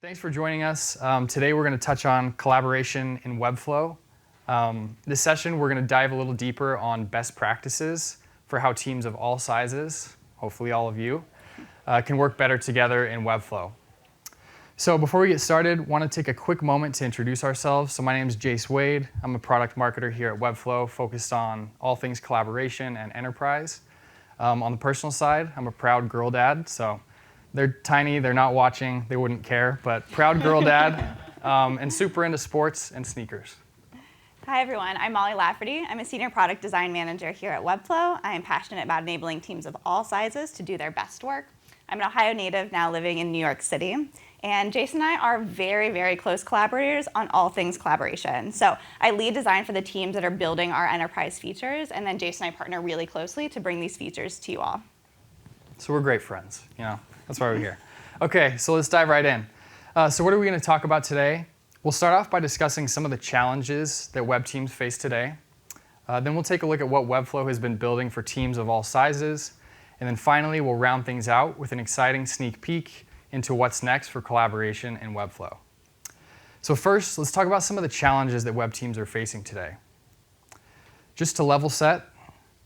Thanks for joining us. Today we're going to touch on collaboration in Webflow. This session we're going to dive a little deeper on best practices for how teams of all sizes, hopefully all of you, can work better together in Webflow. So before we get started, I want to take a quick moment to introduce ourselves. So my name is Jace Wade. I'm a product marketer here at Webflow, focused on all things collaboration and enterprise. On the personal side, I'm a proud girl dad. So they're tiny, they're not watching, they wouldn't care, but proud girl dad, and super into sports and sneakers. Hi everyone, I'm Molly Lafferty. I'm a senior product design manager here at Webflow. I am passionate about enabling teams of all sizes to do their best work. I'm an Ohio native now living in New York City. And Jason and I are very, very close collaborators on all things collaboration. So I lead design for the teams that are building our enterprise features, and then Jason and I partner really closely to bring these features to you all. So we're great friends, that's why we're here. Okay, so let's dive right in. So what are we going to talk about today? We'll start off by discussing some of the challenges that web teams face today. Then we'll take a look at what Webflow has been building for teams of all sizes. And then finally, we'll round things out with an exciting sneak peek into what's next for collaboration in Webflow. So first, let's talk about some of the challenges that web teams are facing today. Just to level set,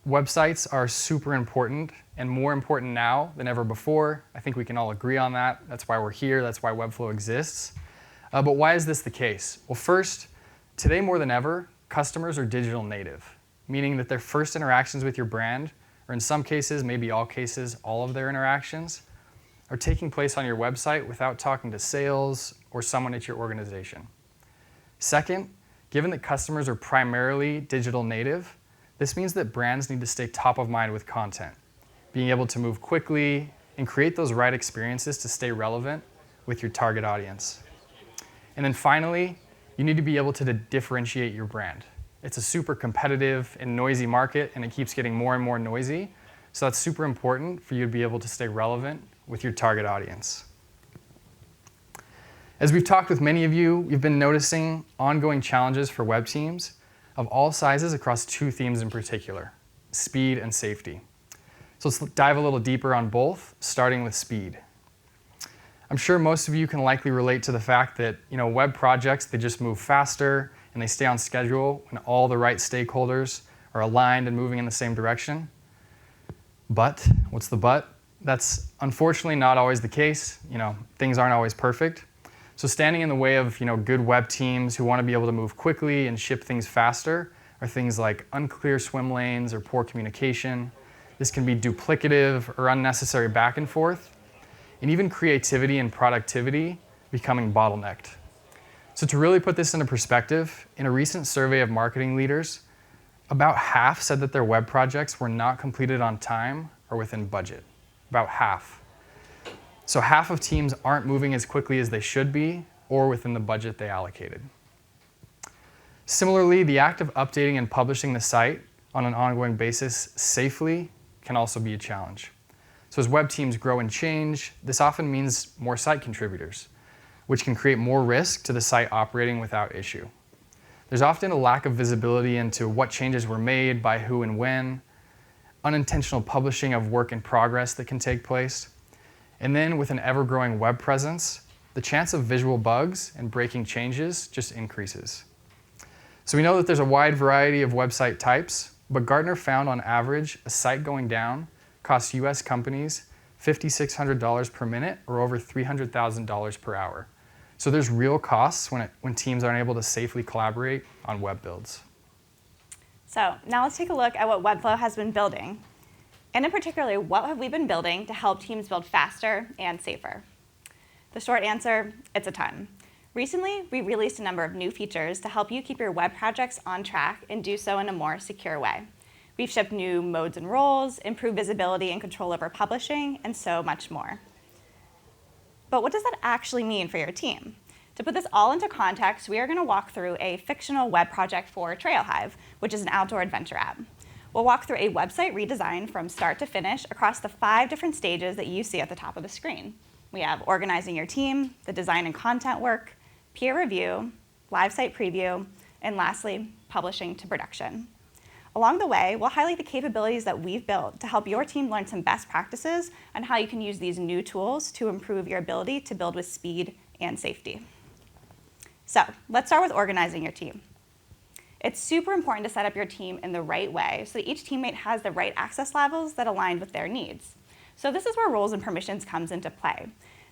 websites are super important and more important now than ever before. I think we can all agree on that. That's why we're here. That's why Webflow exists. But why is this the case? Well, first, today more than ever, customers are digital native, meaning that their first interactions with your brand, or in some cases, maybe all cases, all of their interactions, are taking place on your website without talking to sales or someone at your organization. Second, given that customers are primarily digital native, this means that brands need to stay top of mind with content, being able to move quickly and create those right experiences to stay relevant with your target audience. And then finally, you need to be able to differentiate your brand. It's a super competitive and noisy market, and it keeps getting more and more noisy. So that's super important for you to be able to stay relevant with your target audience. As we've talked with many of you, we've been noticing ongoing challenges for web teams of all sizes across two themes in particular: speed and safety. So let's dive a little deeper on both, starting with speed. I'm sure most of you can likely relate to the fact that web projects, they just move faster and they stay on schedule when all the right stakeholders are aligned and moving in the same direction. But, what's the but? That's unfortunately not always the case. Things aren't always perfect. So standing in the way of good web teams who want to be able to move quickly and ship things faster are things like unclear swim lanes or poor communication. This can be duplicative or unnecessary back and forth, and even creativity and productivity becoming bottlenecked. So to really put this into perspective, in a recent survey of marketing leaders, about half said that their web projects were not completed on time or within budget. About half. So half of teams aren't moving as quickly as they should be or within the budget they allocated. Similarly, the act of updating and publishing the site on an ongoing basis safely can also be a challenge. So as web teams grow and change, this often means more site contributors, which can create more risk to the site operating without issue. There's often a lack of visibility into what changes were made by who and when, unintentional publishing of work in progress that can take place, and then with an ever-growing web presence, the chance of visual bugs and breaking changes just increases. So we know that there's a wide variety of website types, but Gartner found on average a site going down costs US companies $5,600 per minute or over $300,000 per hour. So there's real costs when teams aren't able to safely collaborate on web builds. So now let's take a look at what Webflow has been building. And in particular, what have we been building to help teams build faster and safer? The short answer, it's a ton. Recently, we released a number of new features to help you keep your web projects on track and do so in a more secure way. We've shipped new modes and roles, improved visibility and control over publishing, and so much more. But what does that actually mean for your team? To put this all into context, we are going to walk through a fictional web project for Trailhive, which is an outdoor adventure app. We'll walk through a website redesign from start to finish across the 5 different stages that you see at the top of the screen. We have organizing your team, the design and content work, peer review, live site preview, and lastly, publishing to production. Along the way, we'll highlight the capabilities that we've built to help your team learn some best practices on how you can use these new tools to improve your ability to build with speed and safety. So let's start with organizing your team. It's super important to set up your team in the right way so that each teammate has the right access levels that align with their needs. So this is where roles and permissions comes into play.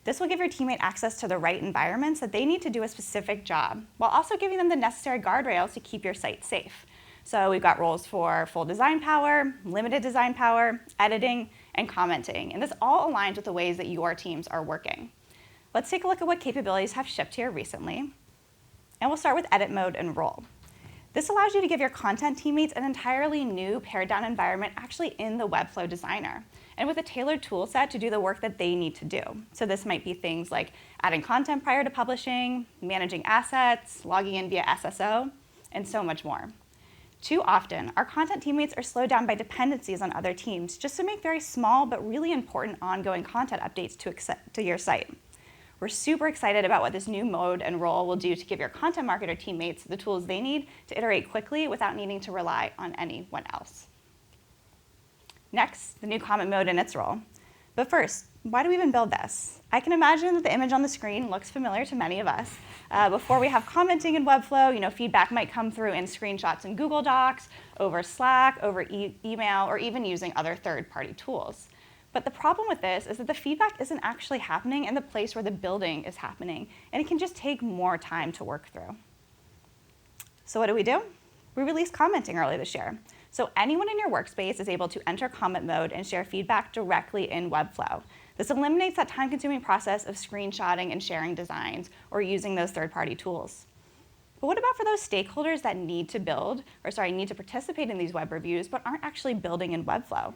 This will give your teammate access to the right environments that they need to do a specific job, while also giving them the necessary guardrails to keep your site safe. So we've got roles for full design power, limited design power, editing, and commenting. And this all aligns with the ways that your teams are working. Let's take a look at what capabilities have shipped here recently. And we'll start with edit mode and role. This allows you to give your content teammates an entirely new pared-down environment actually in the Webflow designer, and with a tailored tool set to do the work that they need to do. So this might be things like adding content prior to publishing, managing assets, logging in via SSO, and so much more. Too often, our content teammates are slowed down by dependencies on other teams just to make very small but really important ongoing content updates to your site. We're super excited about what this new mode and role will do to give your content marketer teammates the tools they need to iterate quickly without needing to rely on anyone else. Next, the new comment mode and its role. But first, why do we even build this? I can imagine that the image on the screen looks familiar to many of us. Before we have commenting in Webflow, feedback might come through in screenshots in Google Docs, over Slack, over email, or even using other third-party tools. But the problem with this is that the feedback isn't actually happening in the place where the building is happening, and it can just take more time to work through. So what do? We released commenting early this year. So anyone in your workspace is able to enter comment mode and share feedback directly in Webflow. This eliminates that time-consuming process of screenshotting and sharing designs or using those third-party tools. But what about for those stakeholders that need to participate in these web reviews but aren't actually building in Webflow?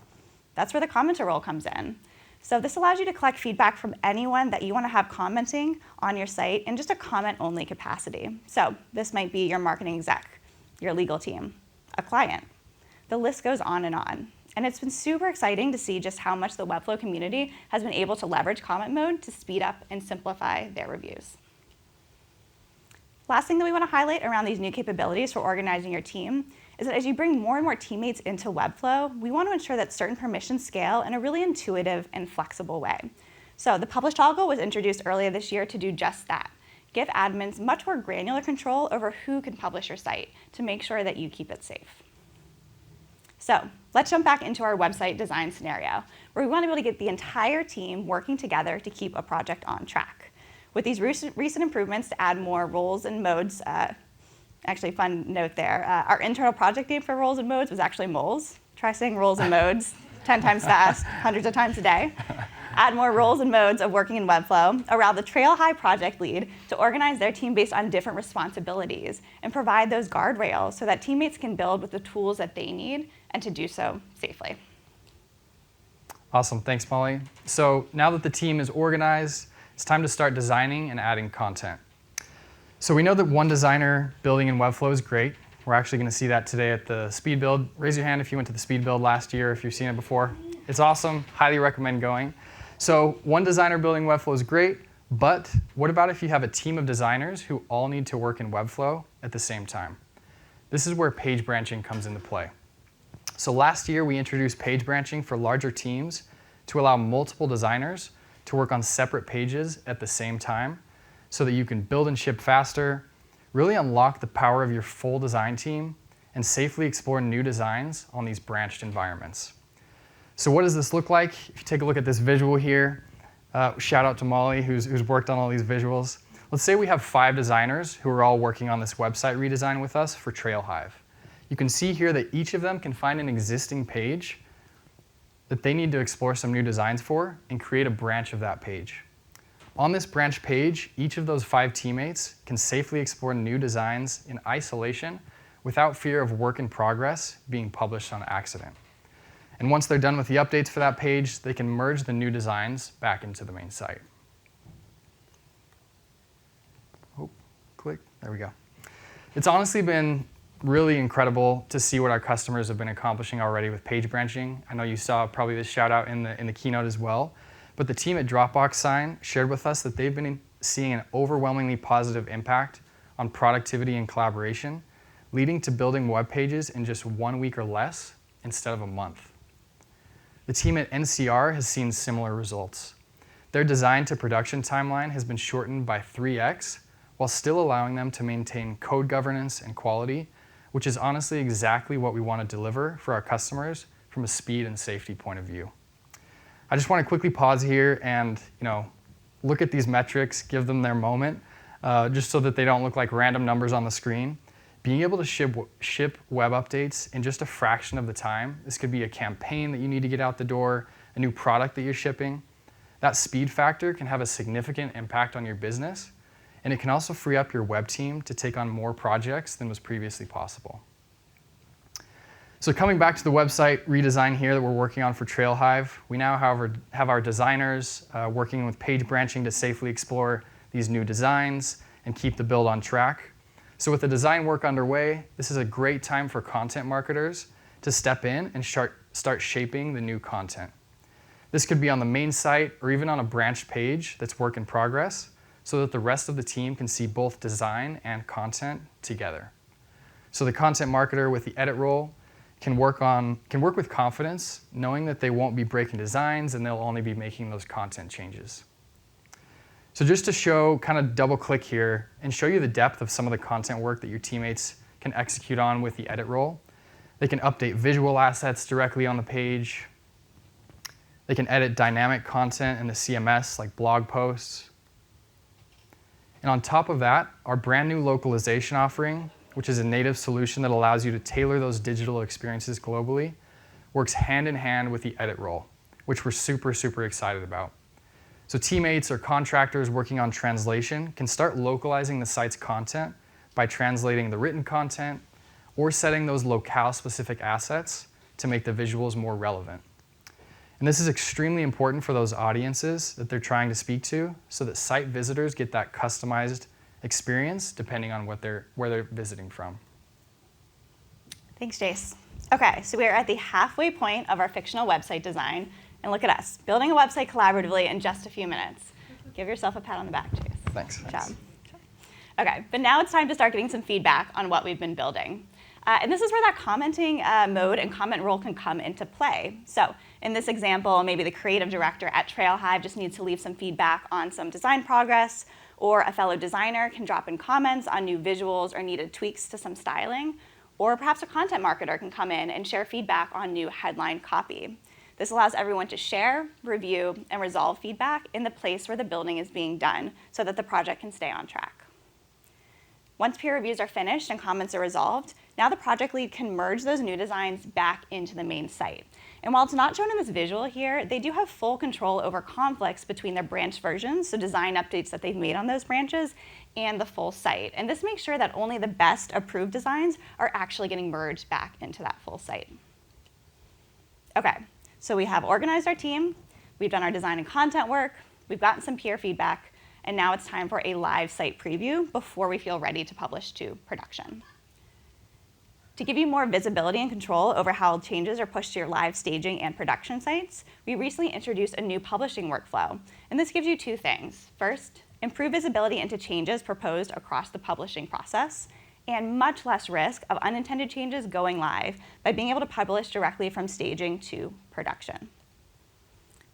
That's where the commenter role comes in. So this allows you to collect feedback from anyone that you want to have commenting on your site in just a comment-only capacity. So this might be your marketing exec, your legal team, a client. The list goes on. And it's been super exciting to see just how much the Webflow community has been able to leverage comment mode to speed up and simplify their reviews. Last thing that we want to highlight around these new capabilities for organizing your team is that as you bring more and more teammates into Webflow, we want to ensure that certain permissions scale in a really intuitive and flexible way. So the publish toggle was introduced earlier this year to do just that. Give admins much more granular control over who can publish your site to make sure that you keep it safe. So let's jump back into our website design scenario, where we want to be able to get the entire team working together to keep a project on track. With these recent improvements to add more roles and modes, actually, fun note there. Our internal project name for roles and modes was actually moles. Try saying roles and modes 10 times fast, hundreds of times a day. Add more roles and modes of working in Webflow. Allow the Trail High project lead to organize their team based on different responsibilities and provide those guardrails so that teammates can build with the tools that they need and to do so safely. Awesome, thanks Molly. So now that the team is organized, it's time to start designing and adding content. So we know that one designer building in Webflow is great. We're actually going to see that today at the speed build. Raise your hand if you went to the speed build last year, if you've seen it before. It's awesome, highly recommend going. So one designer building Webflow is great, but what about if you have a team of designers who all need to work in Webflow at the same time? This is where page branching comes into play. So last year we introduced page branching for larger teams to allow multiple designers to work on separate pages at the same time, so that you can build and ship faster, really unlock the power of your full design team, and safely explore new designs on these branched environments. So what does this look like? If you take a look at this visual here, shout out to Molly who's worked on all these visuals. Let's say we have 5 designers who are all working on this website redesign with us for Trailhive. You can see here that each of them can find an existing page that they need to explore some new designs for and create a branch of that page. On this branch page, each of those 5 teammates can safely explore new designs in isolation without fear of work in progress being published on accident. And once they're done with the updates for that page, they can merge the new designs back into the main site. Oh, click, there we go. It's honestly been really incredible to see what our customers have been accomplishing already with page branching. I know you saw probably this shout out in the keynote as well. But the team at Dropbox Sign shared with us that they've been seeing an overwhelmingly positive impact on productivity and collaboration, leading to building web pages in just 1 week or less instead of a month. The team at NCR has seen similar results. Their design to production timeline has been shortened by 3x, while still allowing them to maintain code governance and quality, which is honestly exactly what we want to deliver for our customers from a speed and safety point of view. I just want to quickly pause here and look at these metrics, give them their moment, just so that they don't look like random numbers on the screen. Being able to ship web updates in just a fraction of the time, this could be a campaign that you need to get out the door, a new product that you're shipping. That speed factor can have a significant impact on your business, and it can also free up your web team to take on more projects than was previously possible. So coming back to the website redesign here that we're working on for Trailhive, we now have our designers working with page branching to safely explore these new designs and keep the build on track. So with the design work underway, this is a great time for content marketers to step in and start shaping the new content. This could be on the main site or even on a branched page that's work in progress, so that the rest of the team can see both design and content together. So the content marketer with the edit role can work with confidence, knowing that they won't be breaking designs and they'll only be making those content changes. So just to show, kind of double click here and show you the depth of some of the content work that your teammates can execute on with the edit role. They can update visual assets directly on the page. They can edit dynamic content in the CMS like blog posts. And on top of that, our brand new localization offering, which is a native solution that allows you to tailor those digital experiences globally, works hand in hand with the edit role, which we're super, super excited about. So teammates or contractors working on translation can start localizing the site's content by translating the written content or setting those locale-specific assets to make the visuals more relevant. And this is extremely important for those audiences that they're trying to speak to, so that site visitors get that customized experience depending on where they're visiting from. Thanks, Jace. Okay, so we are at the halfway point of our fictional website design, and look at us, building a website collaboratively in just a few minutes. Give yourself a pat on the back, Jace. Thanks. Good job. Okay, but now it's time to start getting some feedback on what we've been building. And this is where that commenting mode and comment role can come into play. So in this example, maybe the creative director at Trailhive just needs to leave some feedback on some design progress, or a fellow designer can drop in comments on new visuals or needed tweaks to some styling, or perhaps a content marketer can come in and share feedback on new headline copy. This allows everyone to share, review, and resolve feedback in the place where the building is being done so that the project can stay on track. Once peer reviews are finished and comments are resolved, now the project lead can merge those new designs back into the main site. And while it's not shown in this visual here, they do have full control over conflicts between their branch versions, so design updates that they've made on those branches, and the full site. And this makes sure that only the best approved designs are actually getting merged back into that full site. Okay, so we have organized our team, we've done our design and content work, we've gotten some peer feedback, and now it's time for a live site preview before we feel ready to publish to production. To give you more visibility and control over how changes are pushed to your live staging and production sites, we recently introduced a new publishing workflow. And this gives you two things. First, improve visibility into changes proposed across the publishing process, and much less risk of unintended changes going live by being able to publish directly from staging to production.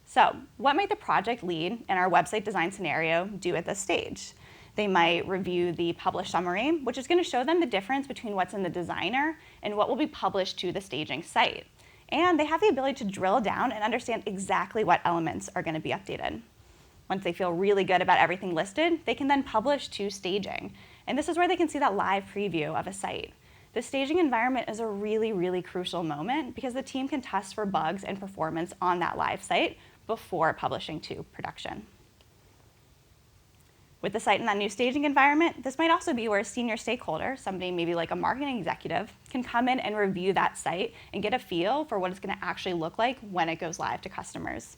So what might the project lead in our website design scenario do at this stage? They might review the published summary, which is going to show them the difference between what's in the designer and what will be published to the staging site. And they have the ability to drill down and understand exactly what elements are going to be updated. Once they feel really good about everything listed, they can then publish to staging. And this is where they can see that live preview of a site. The staging environment is a really, really crucial moment because the team can test for bugs and performance on that live site before publishing to production. With the site in that new staging environment, this might also be where a senior stakeholder, somebody maybe like a marketing executive, can come in and review that site and get a feel for what it's going to actually look like when it goes live to customers.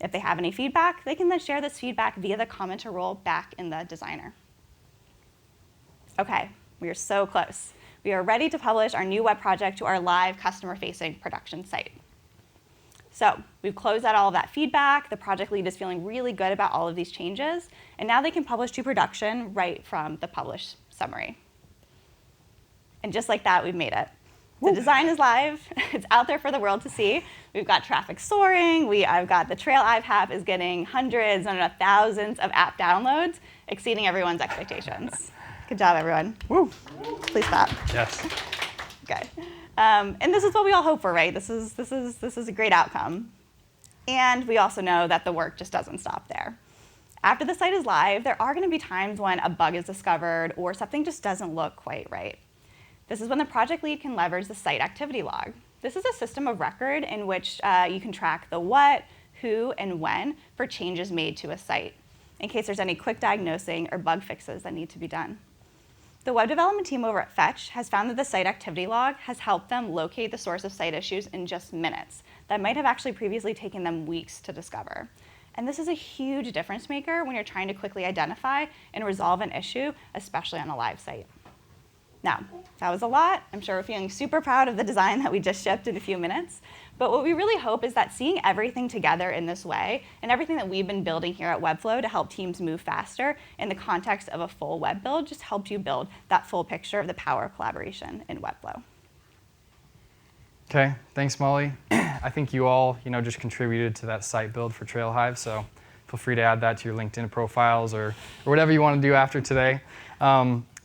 If they have any feedback, they can then share this feedback via the commenter role back in the designer. Okay, we are so close. We are ready to publish our new web project to our live customer-facing production site. So we've closed out all of that feedback. The project lead is feeling really good about all of these changes. And now they can publish to production right from the published summary. And just like that, we've made it. The design is live. It's out there for the world to see. We've got traffic soaring. I've got the Trail app is getting hundreds and thousands of app downloads, exceeding everyone's expectations. Good job, everyone. Woo. Please stop. Yes. Okay. And this is what we all hope for, right? This is a great outcome. And we also know that the work just doesn't stop there. After the site is live, there are going to be times when a bug is discovered or something just doesn't look quite right. This is when the project lead can leverage the site activity log. This is a system of record in which you can track the what, who, and when for changes made to a site, in case there's any quick diagnosing or bug fixes that need to be done. The web development team over at Fetch has found that the site activity log has helped them locate the source of site issues in just minutes that might have actually previously taken them weeks to discover. And this is a huge difference maker when you're trying to quickly identify and resolve an issue, especially on a live site. Now, that was a lot. I'm sure we're feeling super proud of the design that we just shipped in a few minutes. But what we really hope is that seeing everything together in this way and everything that we've been building here at Webflow to help teams move faster in the context of a full web build just helped you build that full picture of the power of collaboration in Webflow. Okay, thanks, Molly. I think you all, just contributed to that site build for Trailhive, so feel free to add that to your LinkedIn profiles or whatever you want to do after today.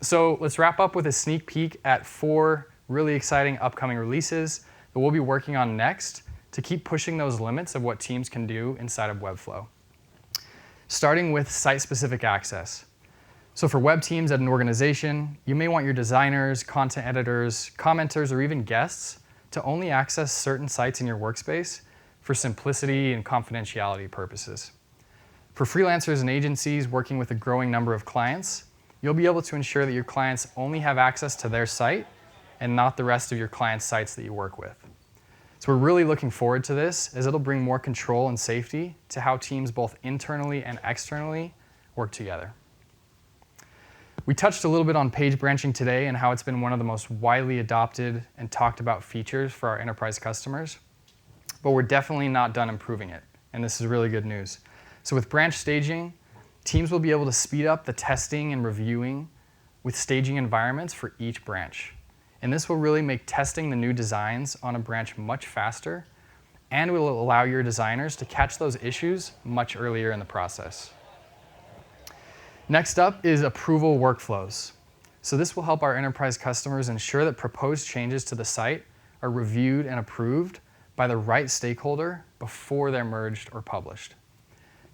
So let's wrap up with a sneak peek at 4 really exciting upcoming releases that we'll be working on next to keep pushing those limits of what teams can do inside of Webflow. Starting with site-specific access. So for web teams at an organization, you may want your designers, content editors, commenters, or even guests to only access certain sites in your workspace for simplicity and confidentiality purposes. For freelancers and agencies working with a growing number of clients, you'll be able to ensure that your clients only have access to their site and not the rest of your clients' sites that you work with. So we're really looking forward to this, as it'll bring more control and safety to how teams both internally and externally work together. We touched a little bit on page branching today and how it's been one of the most widely adopted and talked about features for our enterprise customers, but we're definitely not done improving it, and this is really good news. So with branch staging, teams will be able to speed up the testing and reviewing with staging environments for each branch. And this will really make testing the new designs on a branch much faster, and will allow your designers to catch those issues much earlier in the process. Next up is approval workflows. So this will help our enterprise customers ensure that proposed changes to the site are reviewed and approved by the right stakeholder before they're merged or published.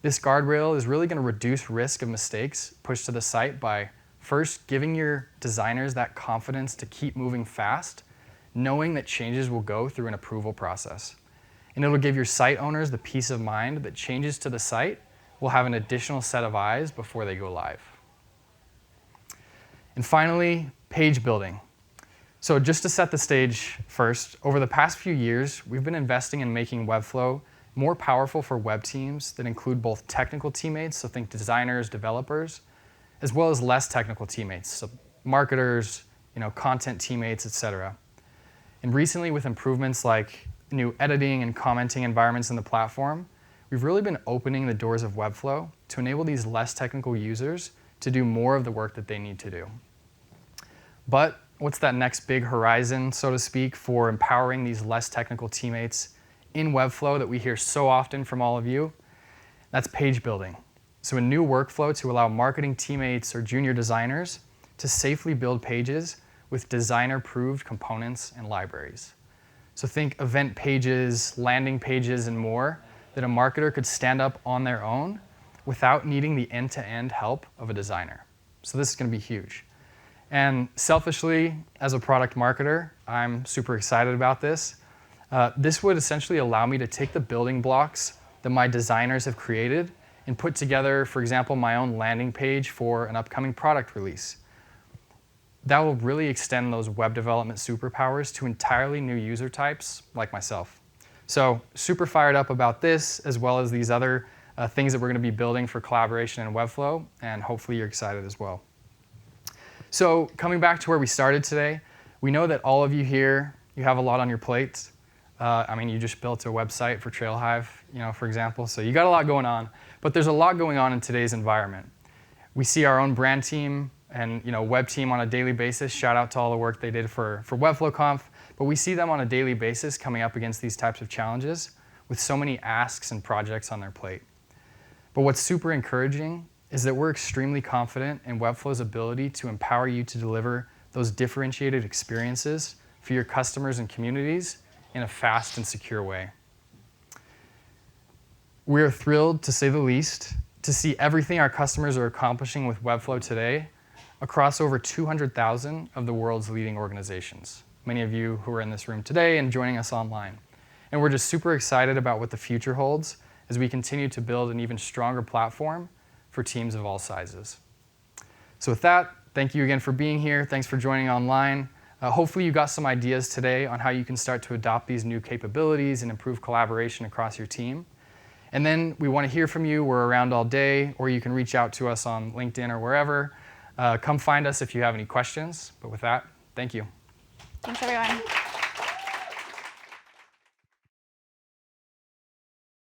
This guardrail is really going to reduce risk of mistakes pushed to the site by first giving your designers that confidence to keep moving fast, knowing that changes will go through an approval process. And it'll give your site owners the peace of mind that changes to the site will have an additional set of eyes before they go live. And finally, page building. So just to set the stage first, over the past few years, we've been investing in making Webflow more powerful for web teams that include both technical teammates, so think designers, developers, as well as less technical teammates, so marketers, content teammates, etc. And recently, with improvements like new editing and commenting environments in the platform, we've really been opening the doors of Webflow to enable these less technical users to do more of the work that they need to do. But what's that next big horizon, so to speak, for empowering these less technical teammates in Webflow that we hear so often from all of you? That's page building. So a new workflow to allow marketing teammates or junior designers to safely build pages with designer-approved components and libraries. So think event pages, landing pages, and more that a marketer could stand up on their own without needing the end-to-end help of a designer. So this is going to be huge. And selfishly, as a product marketer, I'm super excited about this. This would essentially allow me to take the building blocks that my designers have created and put together, for example, my own landing page for an upcoming product release. That will really extend those web development superpowers to entirely new user types like myself. So super fired up about this, as well as these other things that we're going to be building for collaboration in Webflow, and hopefully you're excited as well. So coming back to where we started today, we know that all of you here, you have a lot on your plates. You just built a website for Trailhive, for example, so you got a lot going on. But there's a lot going on in today's environment. We see our own brand team and web team on a daily basis. Shout out to all the work they did for Webflow Conf. but we see them on a daily basis coming up against these types of challenges with so many asks and projects on their plate. But what's super encouraging is that we're extremely confident in Webflow's ability to empower you to deliver those differentiated experiences for your customers and communities in a fast and secure way. We are thrilled, to say the least, to see everything our customers are accomplishing with Webflow today across over 200,000 of the world's leading organizations. Many of you who are in this room today and joining us online. And we're just super excited about what the future holds as we continue to build an even stronger platform for teams of all sizes. So with that, thank you again for being here. Thanks for joining online. Hopefully you got some ideas today on how you can start to adopt these new capabilities and improve collaboration across your team. And then we want to hear from you. We're around all day, or you can reach out to us on LinkedIn or wherever. Come find us if you have any questions. But with that, thank you. Thanks, everyone.